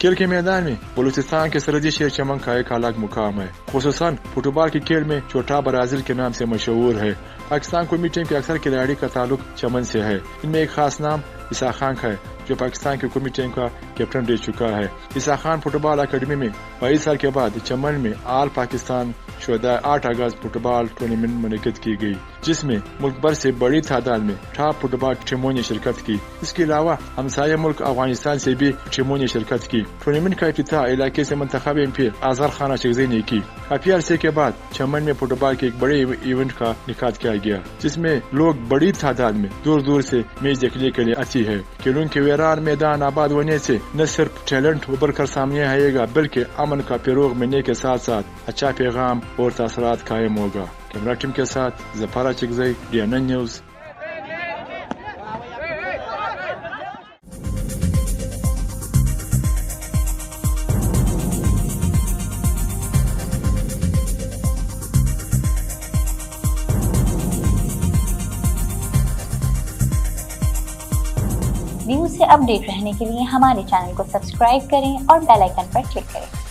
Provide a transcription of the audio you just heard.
खेल के मैदान में बलूचिस्तान के सरहदी शहर चमन का एक अलग मुकाम है। खुसूसन फुटबॉल के खेल में छोटा ब्राजील के नाम से मशहूर है। पाकिस्तान कौमी टीम के अक्सर खिलाड़ी का ताल्लुक चमन से है। इनमें एक खास नाम इसाक खान है जो पाकिस्तान की कौमी टीम का कैप्टन रह चुका है। इसाक खान फुटबॉल अकेडमी में 22 साल के बाद चमन में आल पाकिस्तान शुदा 8 अगस्त फुटबॉल टूर्नामेंट मुनक्किद की गई, जिसमें मुल्क भर से बड़ी तादाद में टॉप फुटबॉल टीमों ने शिरकत की। इसके अलावा हमसाया मुल्क अफगानिस्तान से भी टीमों ने शिरकत की। टूर्नामेंट का इफ्तिताह इलाके से मुंतखब एमपी अजहर खान अशरफी ने की। काफी अरसे के बाद चमन में फुटबॉल के एक बड़े इवेंट का इनेकाद किया गया, जिसमें लोग बड़ी तादाद में दूर दूर से मैच देखने के लिए आती है। खेलों के वीरान मैदान आबाद होने से न सिर्फ टैलेंट उभर कर सामने आएगा, बल्कि अमन का फरोग मिलने के साथ साथ अच्छा पैगाम और तासरात कायम होगा। कैमरा टीम के साथ जफारा चिकजई, DNN न्यूज। न्यूज़ से अपडेट रहने के लिए हमारे चैनल को सब्सक्राइब करें और बेल आइकन पर क्लिक करें।